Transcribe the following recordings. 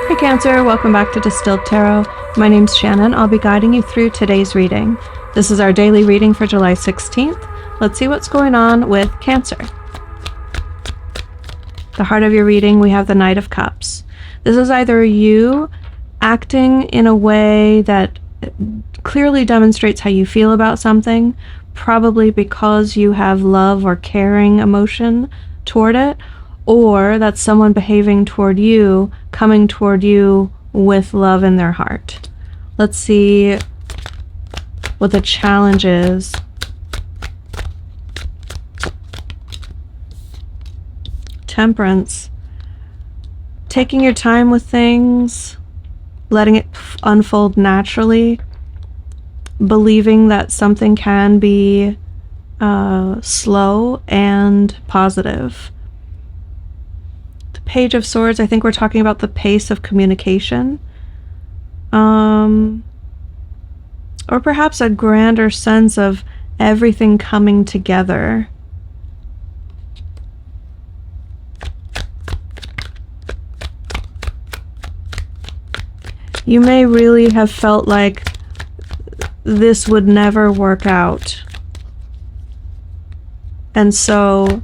Hey Cancer, welcome back to Distilled Tarot. My name's Shannon. I'll be guiding you through today's reading. This is our daily reading for July 16th. Let's see what's going on with Cancer. The heart of your reading, we have the Knight of Cups. This is either you acting in a way that clearly demonstrates how you feel about something, probably because you have love or caring emotion toward it, or that's someone behaving toward you, coming toward you with love in their heart. Let's see what the challenge is. Temperance. Taking your time with things, letting it unfold naturally, believing that something can be slow and positive. Page of Swords, I think we're talking about the pace of communication. Or perhaps a grander sense of everything coming together. You may really have felt like this would never work out. And so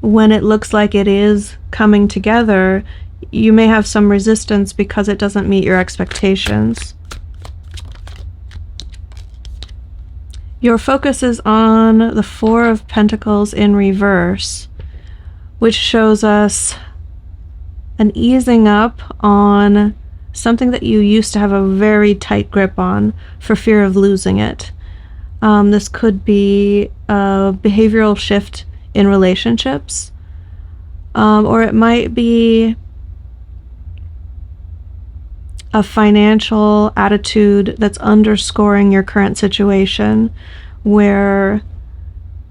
when it looks like it is coming together, you may have some resistance because it doesn't meet your expectations. Your focus is on the Four of Pentacles in reverse, which shows us an easing up on something that you used to have a very tight grip on for fear of losing it. This could be a behavioral shift in relationships, or it might be a financial attitude that's underscoring your current situation, where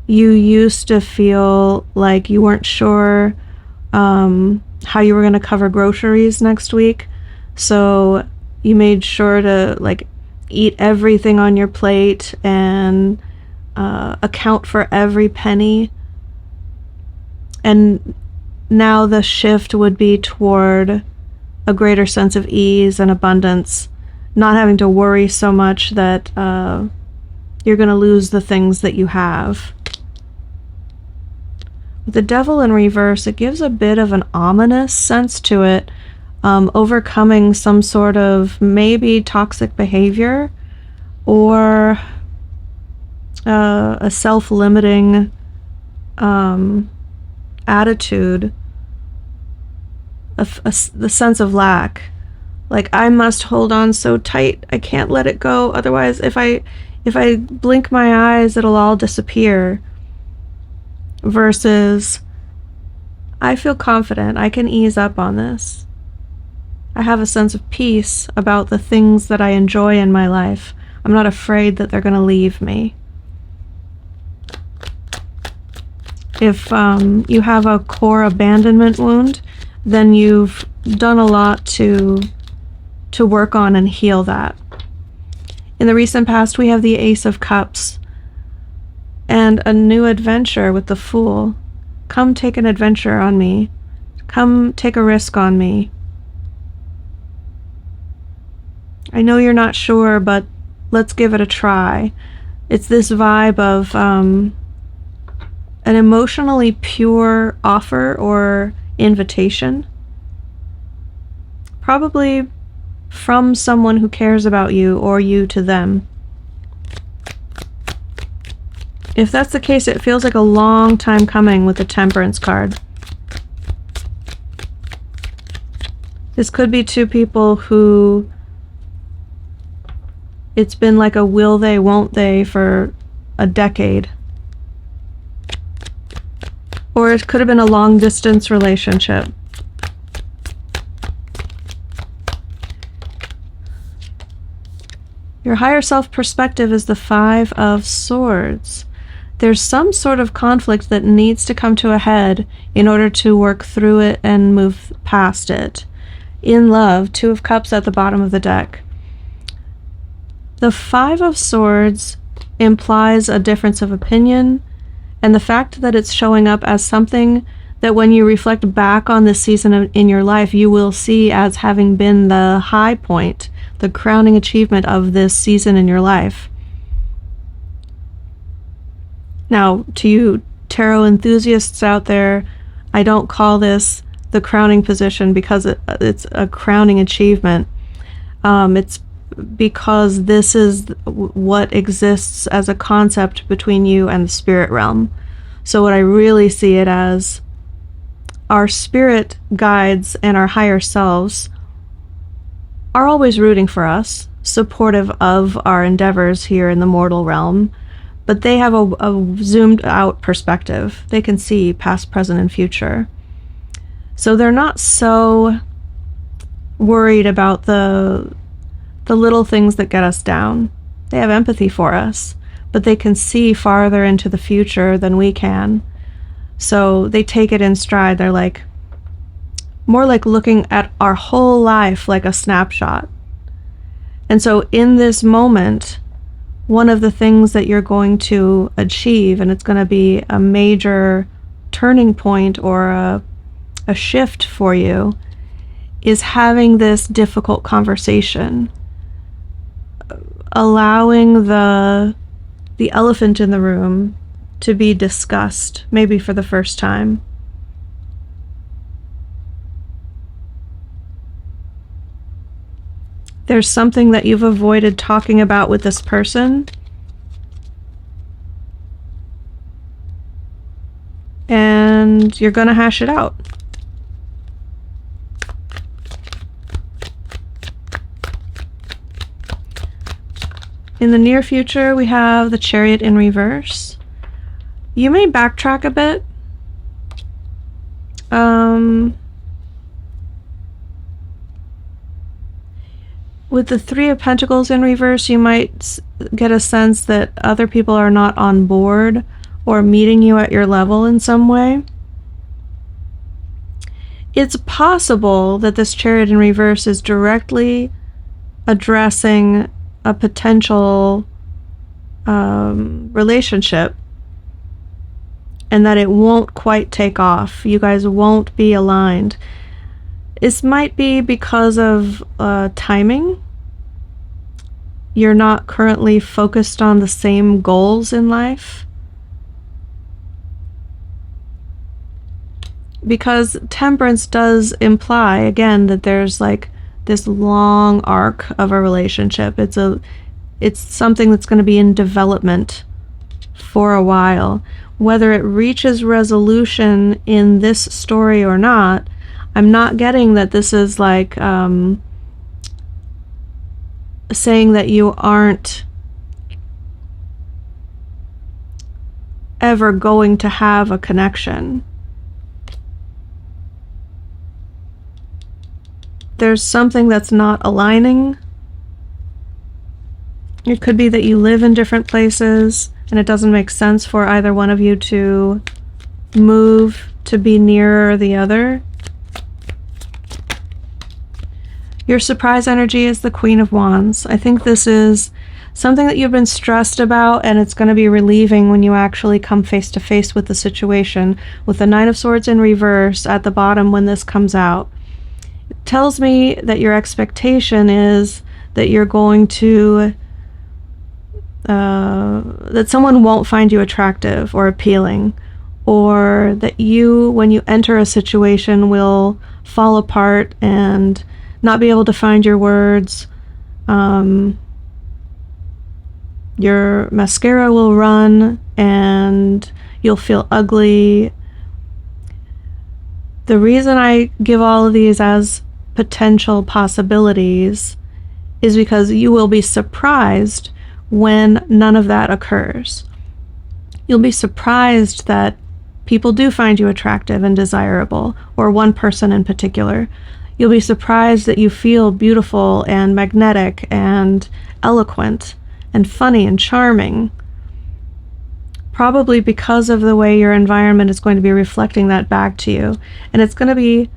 you used to feel like you weren't sure how you were going to cover groceries next week, so you made sure to eat everything on your plate and account for every penny. And now the shift would be toward a greater sense of ease and abundance, not having to worry so much that you're going to lose the things that you have. With the Devil in reverse, it gives a bit of an ominous sense to it, overcoming some sort of maybe toxic behavior or a self-limiting attitude, the sense of lack, like I must hold on so tight, I can't let it go, otherwise if I blink my eyes it'll all disappear, versus I feel confident, I can ease up on this, I have a sense of peace about the things that I enjoy in my life, I'm not afraid that they're going to leave me. If you have a core abandonment wound, then you've done a lot to work on and heal that. In the recent past, we have the Ace of Cups and a new adventure with the Fool. Come take an adventure on me. Come take a risk on me. I know you're not sure, but let's give it a try. It's this vibe of an emotionally pure offer or invitation, probably from someone who cares about you or you to them. If that's the case, it feels like a long time coming with the Temperance card. This could be two people who it's been like a will they, won't they for a decade. Or it could have been a long-distance relationship. Your higher self perspective is the Five of Swords. There's some sort of conflict that needs to come to a head in order to work through it and move past it. In love, Two of Cups at the bottom of the deck. The Five of Swords implies a difference of opinion, and the fact that it's showing up as something that when you reflect back on this season in your life, you will see as having been the high point, the crowning achievement of this season in your life. Now, to you tarot enthusiasts out there, I don't call this the crowning position because it's a crowning achievement. It's because this is what exists as a concept between you and the spirit realm. So what I really see it as, our spirit guides and our higher selves are always rooting for us, supportive of our endeavors here in the mortal realm, but they have a zoomed out perspective. They can see past, present, and future. So they're not so worried about the little things that get us down. They have empathy for us, but they can see farther into the future than we can. So they take it in stride. They're like, more like looking at our whole life like a snapshot. And so in this moment, one of the things that you're going to achieve, and it's going to be a major turning point or a shift for you, is having this difficult conversation, allowing the elephant in the room to be discussed, maybe for the first time. There's something that you've avoided talking about with this person, and you're going to hash it out. In the near future, we have the Chariot in reverse. You may backtrack a bit. With the Three of Pentacles in reverse, you might get a sense that other people are not on board or meeting you at your level in some way. It's possible that this Chariot in reverse is directly addressing a potential relationship, and that it won't quite take off. You guys won't be aligned. This might be because of timing. You're not currently focused on the same goals in life. Because Temperance does imply, again, that there's like this long arc of a relationship. It's something that's going to be in development for a while. Whether it reaches resolution in this story or not, I'm not getting that this is like saying that you aren't ever going to have a connection. There's something that's not aligning. It could be that you live in different places and it doesn't make sense for either one of you to move to be nearer the other. Your surprise energy is the Queen of Wands. I think this is something that you've been stressed about, and it's going to be relieving when you actually come face to face with the situation. With the Nine of Swords in reverse at the bottom when this comes out, it tells me that your expectation is that you're going to that someone won't find you attractive or appealing, or that you, when you enter a situation, will fall apart and not be able to find your words. Your mascara will run and you'll feel ugly. The reason I give all of these as potential possibilities is because you will be surprised when none of that occurs. You'll be surprised that people do find you attractive and desirable, or one person in particular. You'll be surprised that you feel beautiful and magnetic and eloquent and funny and charming, probably because of the way your environment is going to be reflecting that back to you. And it's going to be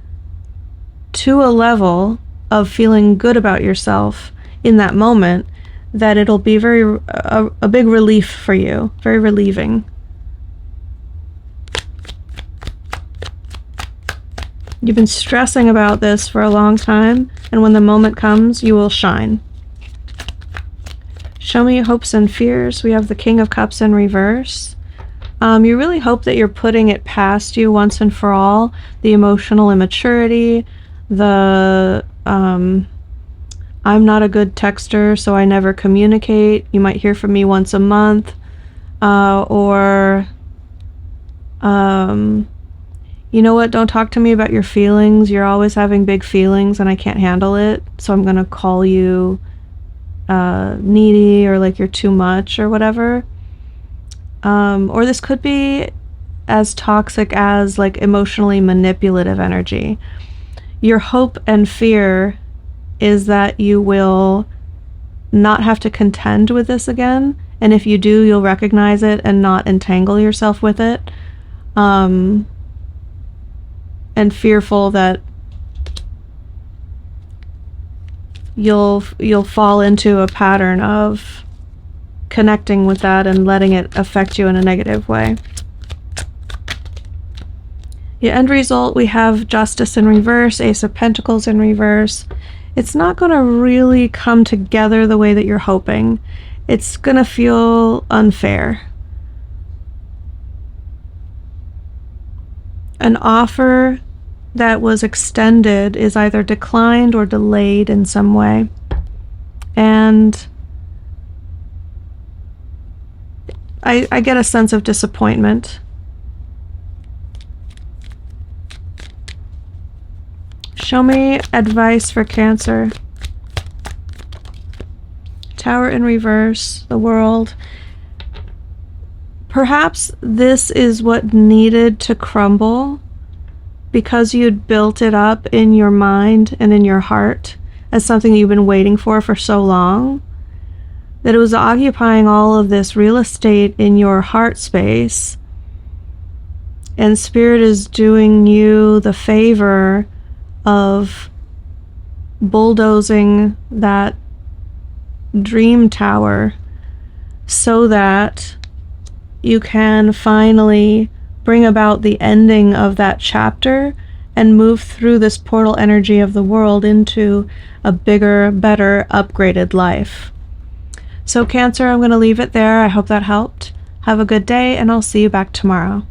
to a level of feeling good about yourself in that moment that it'll be a big relief for you, very relieving. You've been stressing about this for a long time, and when the moment comes, you will shine. Show me hopes and fears. We have the King of Cups in reverse. You really hope that you're putting it past you once and for all. The emotional immaturity, the I'm not a good texter, so I never communicate. You might hear from me once a month. Or you know what, don't talk to me about your feelings. You're always having big feelings and I can't handle it, so I'm gonna call you needy or like you're too much or whatever. Or this could be as toxic as like emotionally manipulative energy. Your hope and fear is that you will not have to contend with this again, and if you do, you'll recognize it and not entangle yourself with it. And fearful that you'll fall into a pattern of connecting with that and letting it affect you in a negative way. The end result, we have Justice in reverse, Ace of Pentacles in reverse. It's not going to really come together the way that you're hoping. It's going to feel unfair. An offer that was extended is either declined or delayed in some way. And I get a sense of disappointment. Show me advice for Cancer. Tower in reverse, the World. Perhaps this is what needed to crumble because you'd built it up in your mind and in your heart as something you've been waiting for so long, that it was occupying all of this real estate in your heart space, and Spirit is doing you the favor of bulldozing that dream tower so that you can finally bring about the ending of that chapter and move through this portal energy of the world into a bigger, better, upgraded life. So Cancer, I'm going to leave it there. I hope that helped. Have a good day, and I'll see you back tomorrow.